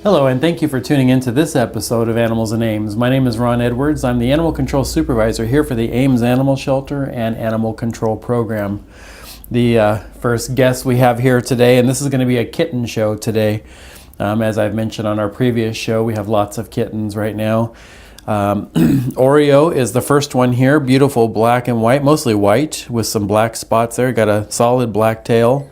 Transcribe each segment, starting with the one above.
Hello, and thank you for tuning in to this episode of Animals and Ames. My name is Ron Edwards. I'm the Animal Control Supervisor here for the Ames Animal Shelter and Animal Control Program. The first guest we have here today, and this is going to be a kitten show today. As I've mentioned on our previous show, we have lots of kittens right now. Oreo is the first one here, beautiful black and white, mostly white with some black spots there, got a solid black tail.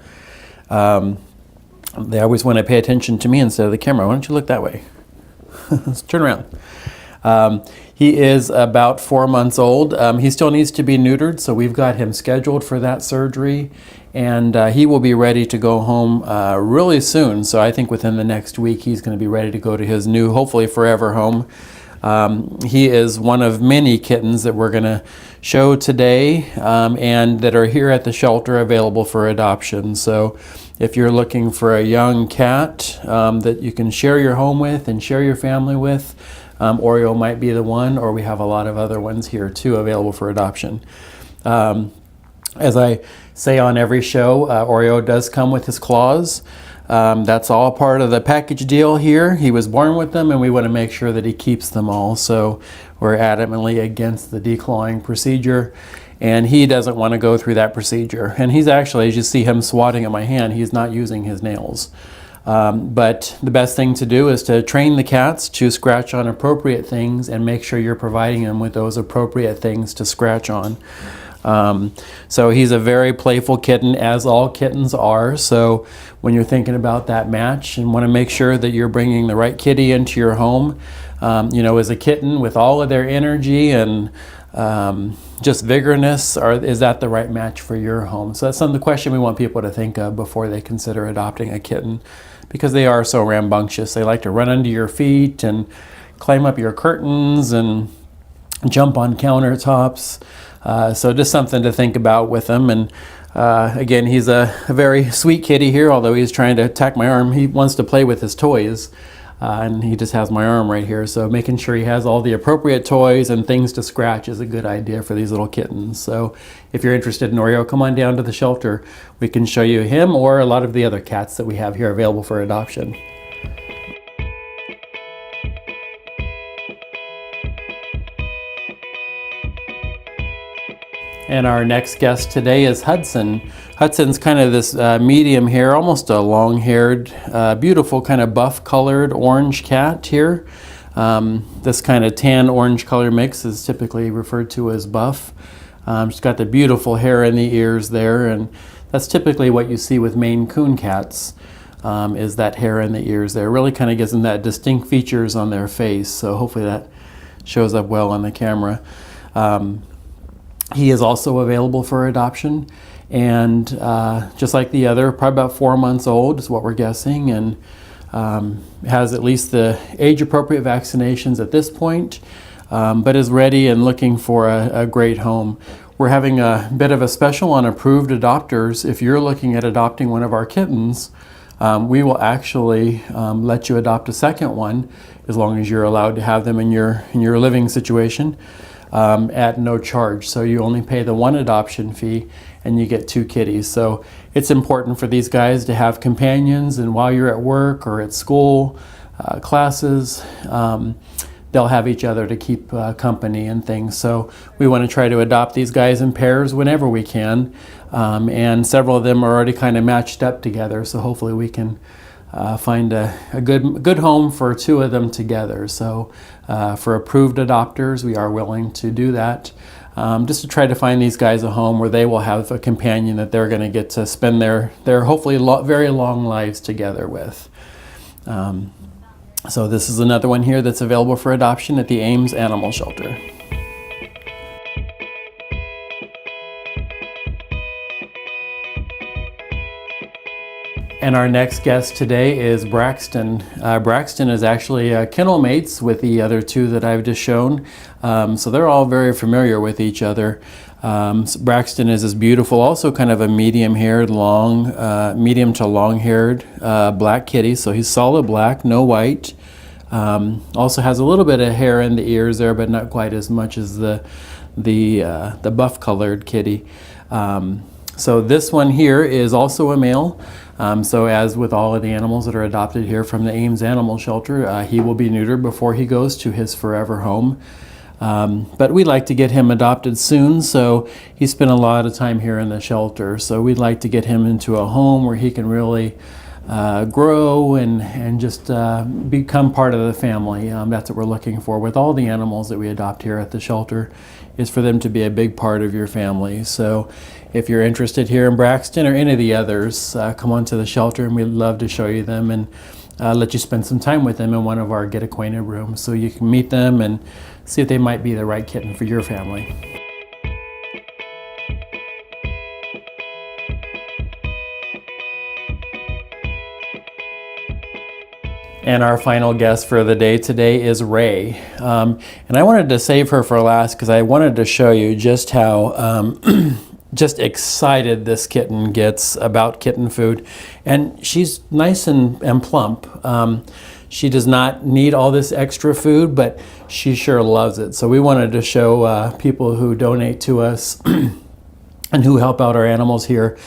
They always want to pay attention to me instead of the camera. Why don't you look that way? Let's turn around. He is about 4 months old. He still needs to be neutered, so we've got him scheduled for that surgery, and he will be ready to go home really soon. So I think within the next week he's going to be ready to go to his new, hopefully forever home. He is one of many kittens that we're going to show today and that are here at the shelter available for adoption. So if you're looking for a young cat that you can share your home with and share your family with, Oreo might be the one, or we have a lot of other ones here too available for adoption. As I say on every show, Oreo does come with his claws. That's all part of the package deal here. He was born with them, and we want to make sure that he keeps them all. So we're adamantly against the declawing procedure, and he doesn't want to go through that procedure. And he's actually, as you see him swatting at my hand, he's not using his nails. But the best thing to do is to train the cats to scratch on appropriate things and make sure you're providing them with those appropriate things to scratch on. So he's a very playful kitten, as all kittens are. So when you're thinking about that match and want to make sure that you're bringing the right kitty into your home, as a kitten with all of their energy and just vigorousness, is that the right match for your home? So that's the question we want people to think of before they consider adopting a kitten, because they are so rambunctious. They like to run under your feet and climb up your curtains and jump on countertops. So just something to think about with him. And again, he's a very sweet kitty here, although he's trying to attack my arm. He wants to play with his toys, and he just has my arm right here. So making sure he has all the appropriate toys and things to scratch is a good idea for these little kittens. So if you're interested in Oreo, come on down to the shelter. We can show you him or a lot of the other cats that we have here available for adoption. And our next guest today is Hudson. Hudson's kind of this medium hair, almost a long-haired, beautiful kind of buff-colored orange cat here. This kind of tan-orange color mix is typically referred to as buff. She's got the beautiful hair in the ears there, and that's typically what you see with Maine Coon cats, is that hair in the ears there. Really kind of gives them that distinct features on their face, so hopefully that shows up well on the camera. He is also available for adoption, and just like the other, probably about 4 months old is what we're guessing, and has at least the age-appropriate vaccinations at this point, but is ready and looking for a great home. We're having a bit of a special on approved adopters. If you're looking at adopting one of our kittens, we will actually let you adopt a second one, as long as you're allowed to have them in your living situation. At no charge. So you only pay the one adoption fee and you get 2 kitties. So it's important for these guys to have companions, and while you're at work or at school, classes, they'll have each other to keep company and things. So we want to try to adopt these guys in pairs whenever we can. And several of them are already kind of matched up together. So hopefully we can find a good home for 2 of them together. So for approved adopters, we are willing to do that, just to try to find these guys a home where they will have a companion that they're going to get to spend their hopefully very long lives together with. So this is another one here that's available for adoption at the Ames Animal Shelter. And our next guest today is Braxton. Braxton is actually kennel mates with the other 2 that I've just shown. So they're all very familiar with each other. So Braxton is this beautiful, also kind of a medium-haired, medium to long-haired black kitty. So he's solid black, no white. Also has a little bit of hair in the ears there, but not quite as much as the buff-colored kitty. So this one here is also a male. So as with all of the animals that are adopted here from the Ames Animal Shelter, he will be neutered before he goes to his forever home. But we'd like to get him adopted soon, so he spent a lot of time here in the shelter. So we'd like to get him into a home where he can really grow and just become part of the family. That's what we're looking for with all the animals that we adopt here at the shelter, is for them to be a big part of your family. So if you're interested here in Braxton or any of the others, come on to the shelter and we'd love to show you them and let you spend some time with them in one of our get acquainted rooms so you can meet them and see if they might be the right kitten for your family. And our final guest for the day today is Ray. And I wanted to save her for last because I wanted to show you just how just excited this kitten gets about kitten food. And she's nice and plump. She does not need all this extra food, but she sure loves it. So we wanted to show people who donate to us and who help out our animals here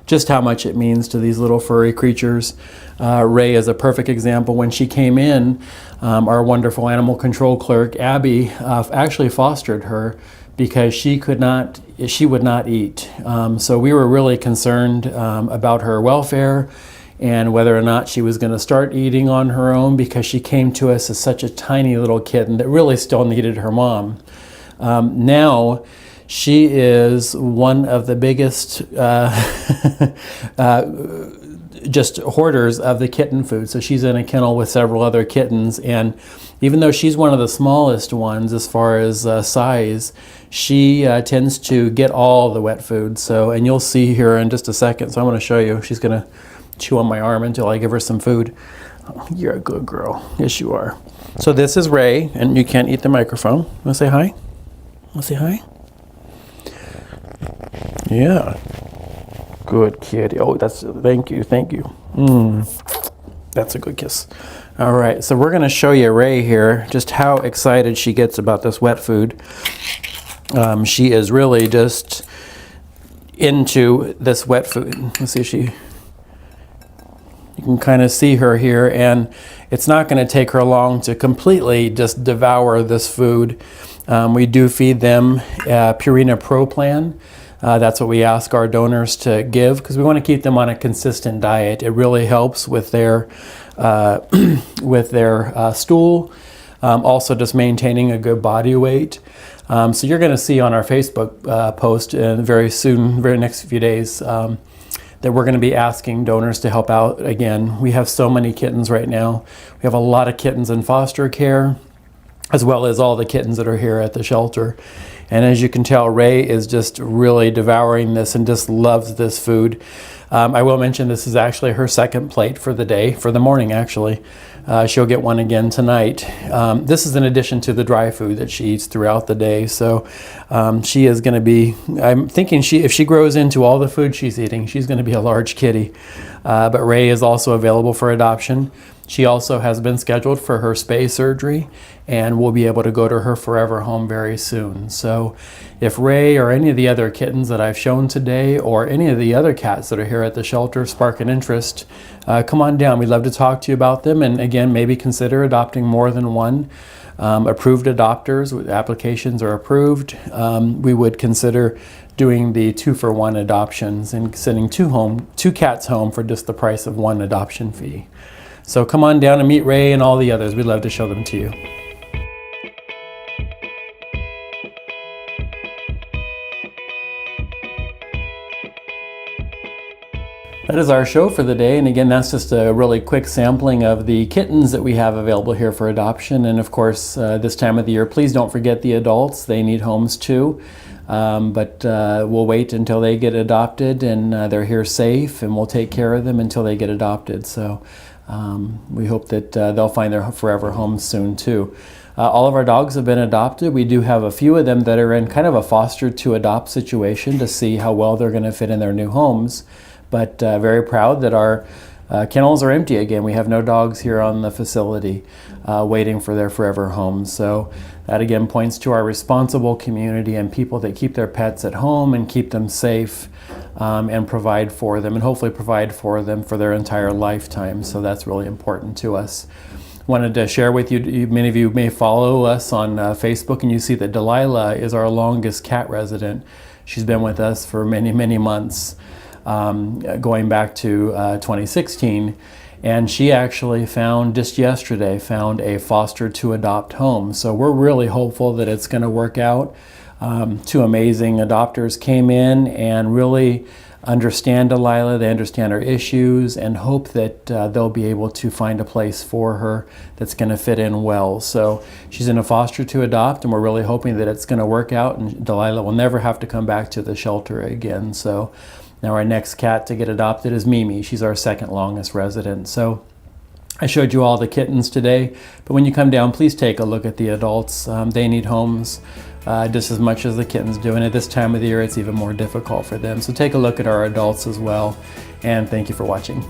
just how much it means to these little furry creatures. Ray is a perfect example. When she came in, our wonderful animal control clerk, Abby, actually fostered her because she would not eat. So we were really concerned about her welfare and whether or not she was going to start eating on her own, because she came to us as such a tiny little kitten that really still needed her mom. Now she is one of the biggest just hoarders of the kitten food. So she's in a kennel with several other kittens, and even though she's one of the smallest ones as far as size, she tends to get all the wet food. So, and you'll see here in just a second, so I'm going to show you. She's going to chew on my arm until I give her some food. Oh, you're a good girl. Yes, you are. So this is Ray, and you can't eat the microphone. Want to say hi? Want to say hi? Yeah. Good kitty. Oh, thank you. That's a good kiss. All right, so we're going to show you Ray here, just how excited she gets about this wet food. She is really just into this wet food. Let's see, you can kind of see her here, and it's not going to take her long to completely just devour this food. We do feed them Purina Pro Plan. That's what we ask our donors to give because we want to keep them on a consistent diet. It really helps with their stool, also just maintaining a good body weight. So you're going to see on our Facebook post very soon, very next few days, that we're going to be asking donors to help out again. We have so many kittens right now. We have a lot of kittens in foster care, as well as all the kittens that are here at the shelter. And as you can tell, Ray is just really devouring this and just loves this food. I will mention this is actually her second plate for the day, for the morning actually. She'll get one again tonight. This is in addition to the dry food that she eats throughout the day. So she is going to be, I'm thinking if she grows into all the food she's eating, she's going to be a large kitty. But Ray is also available for adoption. She also has been scheduled for her spay surgery and will be able to go to her forever home very soon. So if Ray or any of the other kittens that I've shown today or any of the other cats that are here at the shelter spark an interest, come on down. We'd love to talk to you about them, and again, maybe consider adopting more than one. Approved adopters with applications are approved. We would consider doing the 2-for-1 adoptions and sending two cats home for just the price of one adoption fee. So come on down and meet Ray and all the others. We'd love to show them to you. That is our show for the day, and again, that's just a really quick sampling of the kittens that we have available here for adoption. And of course, this time of the year, please don't forget the adults. They need homes too, but we'll wait until they get adopted and they're here safe, and we'll take care of them until they get adopted. So we hope that they'll find their forever homes soon too. All of our dogs have been adopted. We do have a few of them that are in kind of a foster to adopt situation to see how well they're going to fit in their new homes. But very proud that our kennels are empty again. We have no dogs here on the facility waiting for their forever homes. So that again points to our responsible community and people that keep their pets at home and keep them safe and provide for them, and hopefully provide for them for their entire lifetime. So that's really important to us. Wanted to share with you, many of you may follow us on Facebook, and you see that Delilah is our longest cat resident. She's been with us for many, many months, going back to 2016. And she actually just yesterday found a foster to adopt home. So we're really hopeful that it's going to work out. Two amazing adopters came in and really understand Delilah, they understand her issues, and hope that they'll be able to find a place for her that's going to fit in well. So she's in a foster to adopt, and we're really hoping that it's going to work out and Delilah will never have to come back to the shelter again. So now our next cat to get adopted is Mimi. She's our second longest resident. So I showed you all the kittens today, but when you come down, please take a look at the adults. They need homes just as much as the kittens do, and at this time of the year it's even more difficult for them. So take a look at our adults as well, and thank you for watching.